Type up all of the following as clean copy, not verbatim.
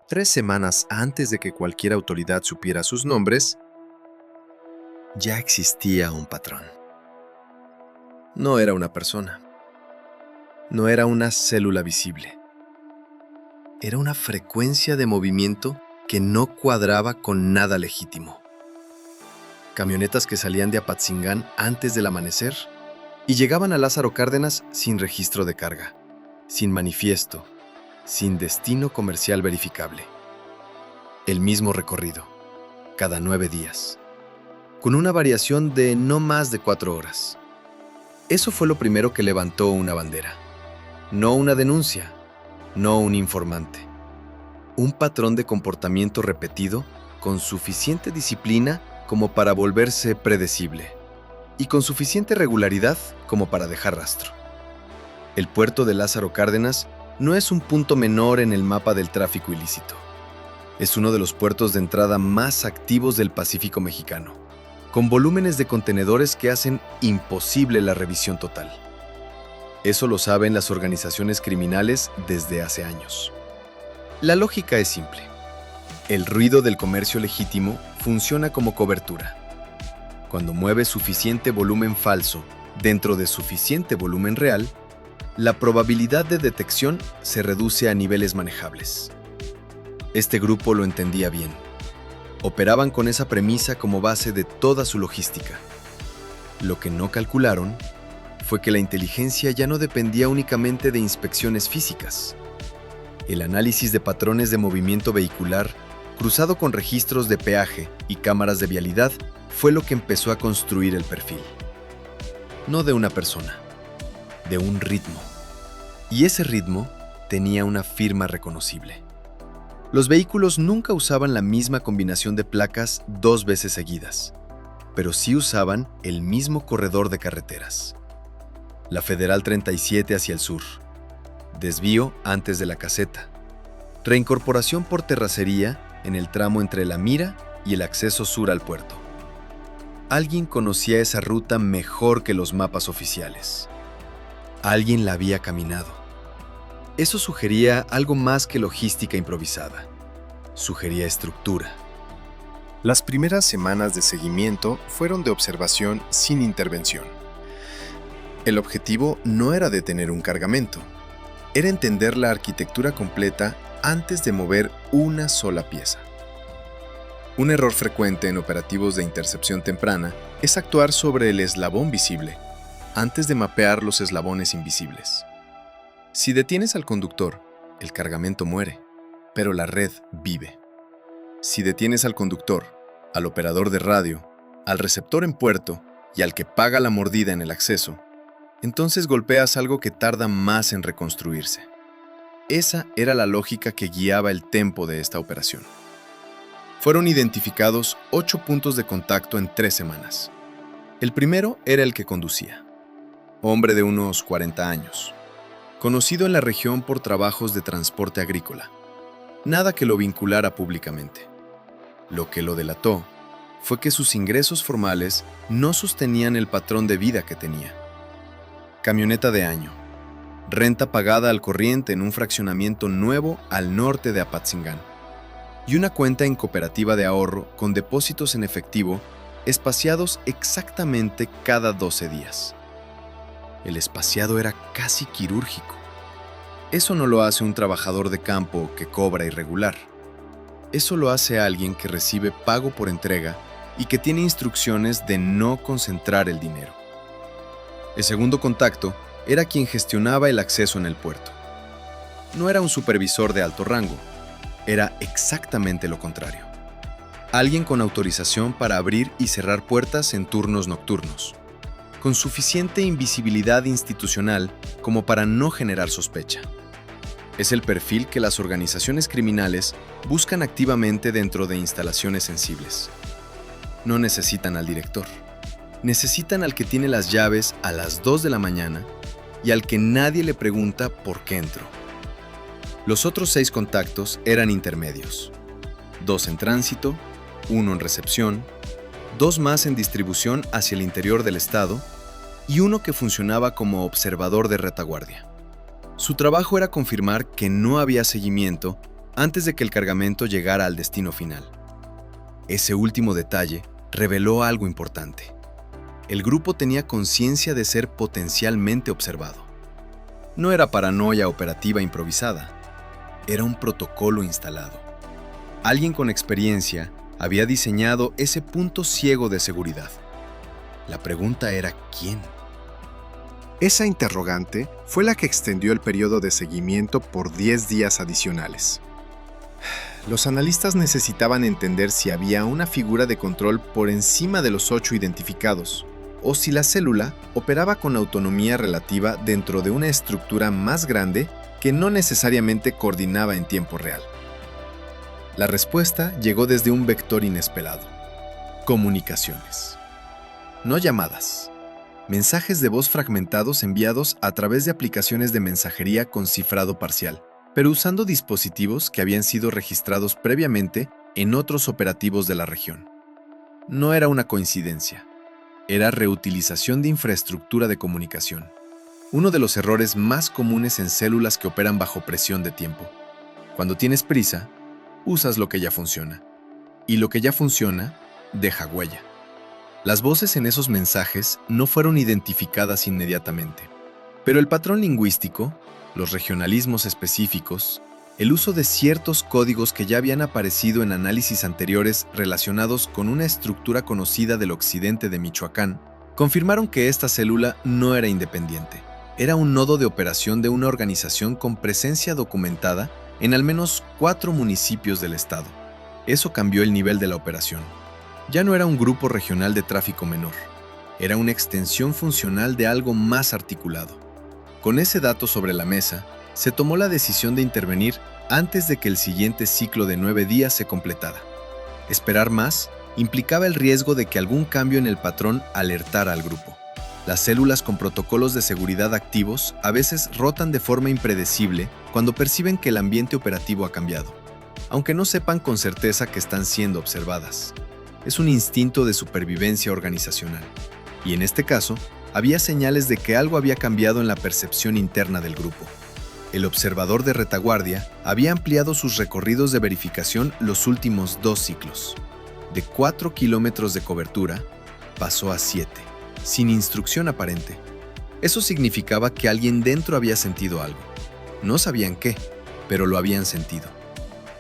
3 semanas antes de que cualquier autoridad supiera sus nombres, ya existía un patrón. No era una persona, no era una célula visible. Era una frecuencia de movimiento que no cuadraba con nada legítimo. Camionetas que salían de Apatzingán antes del amanecer y llegaban a Lázaro Cárdenas sin registro de carga, sin manifiesto, sin destino comercial verificable. El mismo recorrido, cada 9 días, con una variación de no más de 4 horas. Eso fue lo primero que levantó una bandera. No una denuncia, no un informante. Un patrón de comportamiento repetido con suficiente disciplina como para volverse predecible y con suficiente regularidad como para dejar rastro. El puerto de Lázaro Cárdenas no es un punto menor en el mapa del tráfico ilícito. Es uno de los puertos de entrada más activos del Pacífico mexicano, con volúmenes de contenedores que hacen imposible la revisión total. Eso lo saben las organizaciones criminales desde hace años. La lógica es simple. El ruido del comercio legítimo funciona como cobertura. Cuando mueves suficiente volumen falso dentro de suficiente volumen real, la probabilidad de detección se reduce a niveles manejables. Este grupo lo entendía bien. Operaban con esa premisa como base de toda su logística. Lo que no calcularon fue que la inteligencia ya no dependía únicamente de inspecciones físicas. El análisis de patrones de movimiento vehicular, cruzado con registros de peaje y cámaras de vialidad, fue lo que empezó a construir el perfil. No de una persona, de un ritmo. Y ese ritmo tenía una firma reconocible. Los vehículos nunca usaban la misma combinación de placas 2 veces seguidas, pero sí usaban el mismo corredor de carreteras. La Federal 37 hacia el sur, desvío antes de la caseta, reincorporación por terracería en el tramo entre La Mira y el acceso sur al puerto. Alguien conocía esa ruta mejor que los mapas oficiales. Alguien la había caminado. Eso sugería algo más que logística improvisada. Sugería estructura. Las primeras semanas de seguimiento fueron de observación sin intervención. El objetivo no era detener un cargamento, era entender la arquitectura completa antes de mover una sola pieza. Un error frecuente en operativos de intercepción temprana es actuar sobre el eslabón visible antes de mapear los eslabones invisibles. Si detienes al conductor, el cargamento muere, pero la red vive. Si detienes al conductor, al operador de radio, al receptor en puerto y al que paga la mordida en el acceso, entonces golpeas algo que tarda más en reconstruirse. Esa era la lógica que guiaba el tempo de esta operación. Fueron identificados 8 puntos de contacto en 3 semanas. El primero era el que conducía. Hombre de unos 40 años. Conocido en la región por trabajos de transporte agrícola. Nada que lo vinculara públicamente. Lo que lo delató fue que sus ingresos formales no sostenían el patrón de vida que tenía. Camioneta de año. Renta pagada al corriente en un fraccionamiento nuevo al norte de Apatzingán. Y una cuenta en cooperativa de ahorro con depósitos en efectivo espaciados exactamente cada 12 días. El espaciado era casi quirúrgico. Eso no lo hace un trabajador de campo que cobra irregular. Eso lo hace alguien que recibe pago por entrega y que tiene instrucciones de no concentrar el dinero. El segundo contacto era quien gestionaba el acceso en el puerto. No era un supervisor de alto rango, era exactamente lo contrario. Alguien con autorización para abrir y cerrar puertas en turnos nocturnos, con suficiente invisibilidad institucional como para no generar sospecha. Es el perfil que las organizaciones criminales buscan activamente dentro de instalaciones sensibles. No necesitan al director. Necesitan al que tiene las llaves a las 2 de la mañana y al que nadie le pregunta por qué entró. Los otros 6 contactos eran intermedios. 2 en tránsito, 1 en recepción, 2 más en distribución hacia el interior del estado y 1 que funcionaba como observador de retaguardia. Su trabajo era confirmar que no había seguimiento antes de que el cargamento llegara al destino final. Ese último detalle reveló algo importante. El grupo tenía conciencia de ser potencialmente observado. No era paranoia operativa improvisada, era un protocolo instalado. Alguien con experiencia había diseñado ese punto ciego de seguridad. La pregunta era ¿quién? Esa interrogante fue la que extendió el periodo de seguimiento por 10 días adicionales. Los analistas necesitaban entender si había una figura de control por encima de los 8 identificados, o si la célula operaba con autonomía relativa dentro de una estructura más grande que no necesariamente coordinaba en tiempo real. La respuesta llegó desde un vector inesperado: comunicaciones. No llamadas. Mensajes de voz fragmentados enviados a través de aplicaciones de mensajería con cifrado parcial, pero usando dispositivos que habían sido registrados previamente en otros operativos de la región. No era una coincidencia, era reutilización de infraestructura de comunicación. Uno de los errores más comunes en células que operan bajo presión de tiempo. Cuando tienes prisa, usas lo que ya funciona. Y lo que ya funciona, deja huella. Las voces en esos mensajes no fueron identificadas inmediatamente, pero el patrón lingüístico, los regionalismos específicos, el uso de ciertos códigos que ya habían aparecido en análisis anteriores relacionados con una estructura conocida del occidente de Michoacán, confirmaron que esta célula no era independiente. Era un nodo de operación de una organización con presencia documentada en al menos 4 municipios del estado. Eso cambió el nivel de la operación. Ya no era un grupo regional de tráfico menor, era una extensión funcional de algo más articulado. Con ese dato sobre la mesa, se tomó la decisión de intervenir antes de que el siguiente ciclo de 9 días se completara. Esperar más implicaba el riesgo de que algún cambio en el patrón alertara al grupo. Las células con protocolos de seguridad activos a veces rotan de forma impredecible cuando perciben que el ambiente operativo ha cambiado, aunque no sepan con certeza que están siendo observadas. Es un instinto de supervivencia organizacional, y en este caso, había señales de que algo había cambiado en la percepción interna del grupo. El observador de retaguardia había ampliado sus recorridos de verificación los últimos 2 ciclos. De 4 kilómetros de cobertura, pasó a 7, sin instrucción aparente. Eso significaba que alguien dentro había sentido algo. No sabían qué, pero lo habían sentido.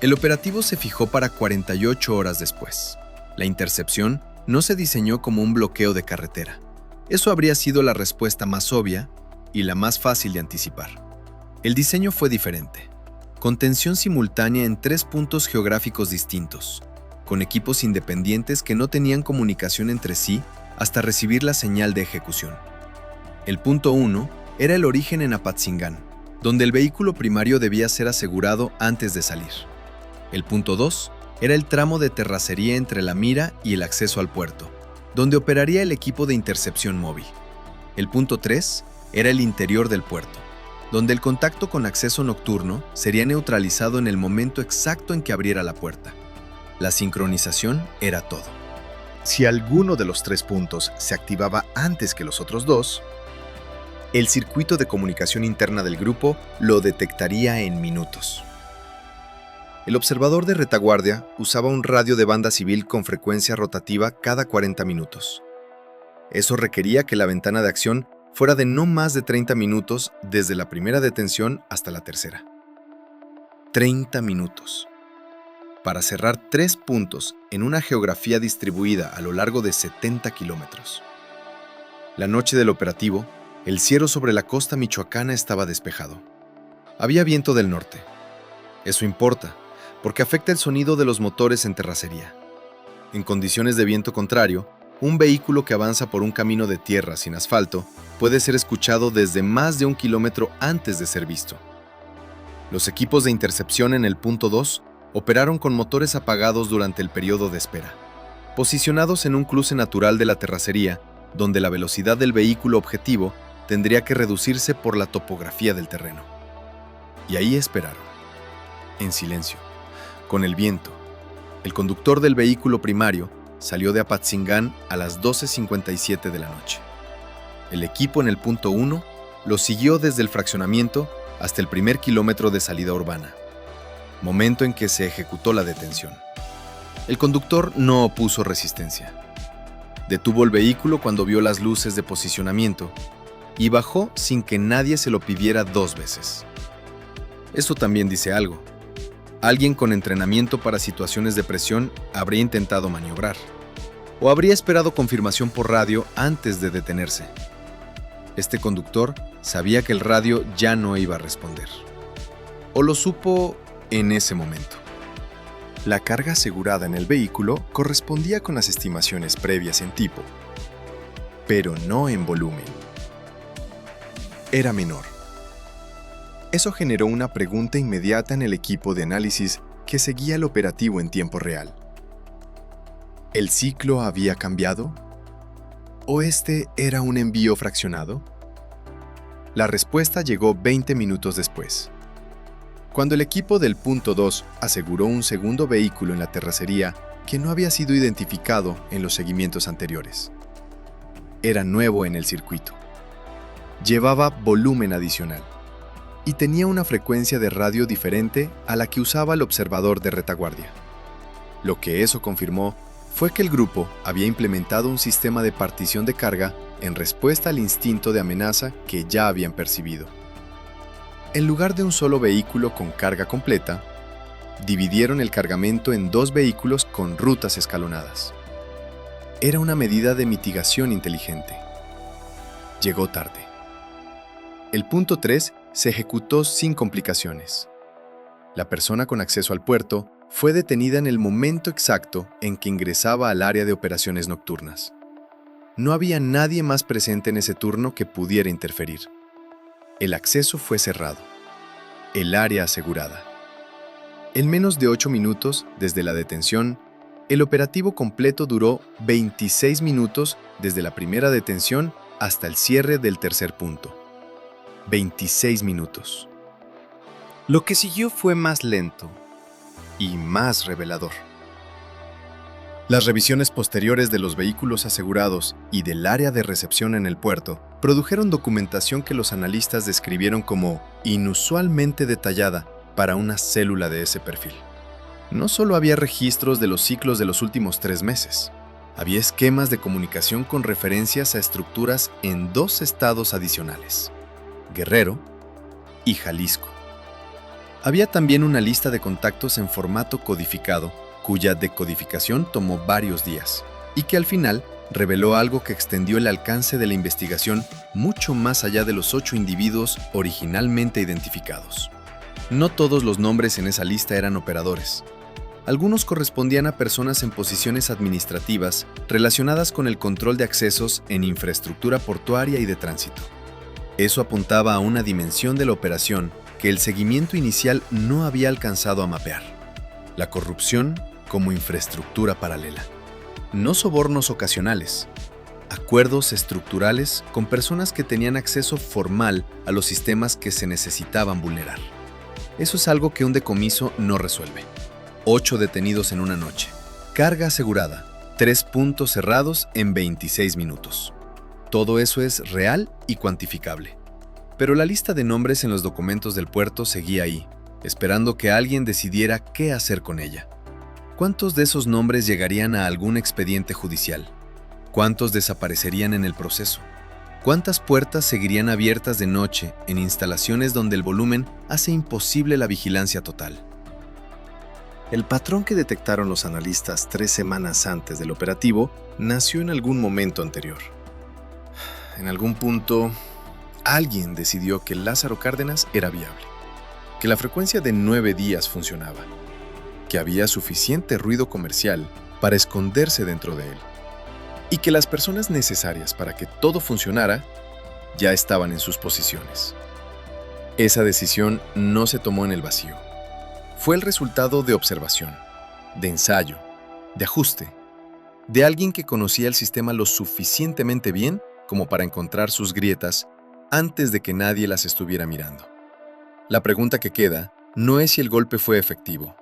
El operativo se fijó para 48 horas después. La intercepción no se diseñó como un bloqueo de carretera. Eso habría sido la respuesta más obvia y la más fácil de anticipar. El diseño fue diferente. Contención simultánea en 3 puntos geográficos distintos, con equipos independientes que no tenían comunicación entre sí hasta recibir la señal de ejecución. El punto 1 era el origen en Apatzingán, donde el vehículo primario debía ser asegurado antes de salir. El punto 2 era el tramo de terracería entre la mira y el acceso al puerto, donde operaría el equipo de intercepción móvil. El punto 3 era el interior del puerto, donde el contacto con acceso nocturno sería neutralizado en el momento exacto en que abriera la puerta. La sincronización era todo. Si alguno de los 3 puntos se activaba antes que los otros 2, el circuito de comunicación interna del grupo lo detectaría en minutos. El observador de retaguardia usaba un radio de banda civil con frecuencia rotativa cada 40 minutos. Eso requería que la ventana de acción fuera de no más de 30 minutos desde la primera detención hasta la tercera. 30 minutos. Para cerrar 3 puntos en una geografía distribuida a lo largo de 70 kilómetros. La noche del operativo, el cielo sobre la costa michoacana estaba despejado. Había viento del norte. Eso importa, porque afecta el sonido de los motores en terracería. En condiciones de viento contrario, un vehículo que avanza por un camino de tierra sin asfalto puede ser escuchado desde más de 1 kilómetro antes de ser visto. Los equipos de intercepción en el punto 2 operaron con motores apagados durante el periodo de espera, posicionados en un cruce natural de la terracería, donde la velocidad del vehículo objetivo tendría que reducirse por la topografía del terreno. Y ahí esperaron, en silencio, con el viento. El conductor del vehículo primario salió de Apatzingán a las 12:57 de la noche. El equipo en el punto 1 lo siguió desde el fraccionamiento hasta el primer kilómetro de salida urbana. momento en que se ejecutó la detención. El conductor no opuso resistencia. Detuvo el vehículo cuando vio las luces de posicionamiento y bajó sin que nadie se lo pidiera 2 veces. Esto también dice algo. Alguien con entrenamiento para situaciones de presión habría intentado maniobrar, o habría esperado confirmación por radio antes de detenerse. Este conductor sabía que el radio ya no iba a responder. O lo supo en ese momento. La carga asegurada en el vehículo correspondía con las estimaciones previas en tipo, pero no en volumen. Era menor. Eso generó una pregunta inmediata en el equipo de análisis que seguía el operativo en tiempo real. ¿El ciclo había cambiado? ¿O este era un envío fraccionado? La respuesta llegó 20 minutos después. Cuando el equipo del punto 2 aseguró un segundo vehículo en la terracería que no había sido identificado en los seguimientos anteriores. Era nuevo en el circuito. Llevaba volumen adicional y tenía una frecuencia de radio diferente a la que usaba el observador de retaguardia. Lo que eso confirmó fue que el grupo había implementado un sistema de partición de carga en respuesta al instinto de amenaza que ya habían percibido. En lugar de un solo vehículo con carga completa, dividieron el cargamento en 2 vehículos con rutas escalonadas. Era una medida de mitigación inteligente. Llegó tarde. El punto 3 se ejecutó sin complicaciones. La persona con acceso al puerto fue detenida en el momento exacto en que ingresaba al área de operaciones nocturnas. No había nadie más presente en ese turno que pudiera interferir. El acceso fue cerrado. El área asegurada. En menos de 8 minutos desde la detención, el operativo completo duró 26 minutos desde la primera detención hasta el cierre del tercer punto. 26 minutos. Lo que siguió fue más lento y más revelador. Las revisiones posteriores de los vehículos asegurados y del área de recepción en el puerto produjeron documentación que los analistas describieron como inusualmente detallada para una célula de ese perfil. No solo había registros de los ciclos de los últimos 3 meses, había esquemas de comunicación con referencias a estructuras en 2 estados adicionales, Guerrero y Jalisco. Había también una lista de contactos en formato codificado, cuya decodificación tomó varios días, y que al final reveló algo que extendió el alcance de la investigación mucho más allá de los 8 individuos originalmente identificados. No todos los nombres en esa lista eran operadores. Algunos correspondían a personas en posiciones administrativas relacionadas con el control de accesos en infraestructura portuaria y de tránsito. Eso apuntaba a una dimensión de la operación que el seguimiento inicial no había alcanzado a mapear: la corrupción como infraestructura paralela. No sobornos ocasionales, acuerdos estructurales con personas que tenían acceso formal a los sistemas que se necesitaban vulnerar. Eso es algo que un decomiso no resuelve. 8 detenidos en una noche. Carga asegurada. 3 puntos cerrados en 26 minutos. Todo eso es real y cuantificable. Pero la lista de nombres en los documentos del puerto seguía ahí, esperando que alguien decidiera qué hacer con ella. ¿Cuántos de esos nombres llegarían a algún expediente judicial? ¿Cuántos desaparecerían en el proceso? ¿Cuántas puertas seguirían abiertas de noche en instalaciones donde el volumen hace imposible la vigilancia total? El patrón que detectaron los analistas 3 semanas antes del operativo nació en algún momento anterior. En algún punto, alguien decidió que Lázaro Cárdenas era viable, que la frecuencia de 9 días funcionaba, que había suficiente ruido comercial para esconderse dentro de él, y que las personas necesarias para que todo funcionara ya estaban en sus posiciones. Esa decisión no se tomó en el vacío. Fue el resultado de observación, de ensayo, de ajuste, de alguien que conocía el sistema lo suficientemente bien como para encontrar sus grietas antes de que nadie las estuviera mirando. La pregunta que queda no es si el golpe fue efectivo.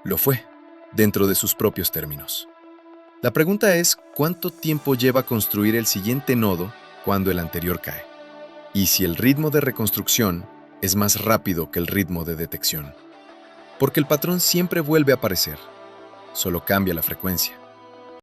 Lo fue, dentro de sus propios términos. La pregunta es cuánto tiempo lleva construir el siguiente nodo cuando el anterior cae, y si el ritmo de reconstrucción es más rápido que el ritmo de detección. Porque el patrón siempre vuelve a aparecer, solo cambia la frecuencia.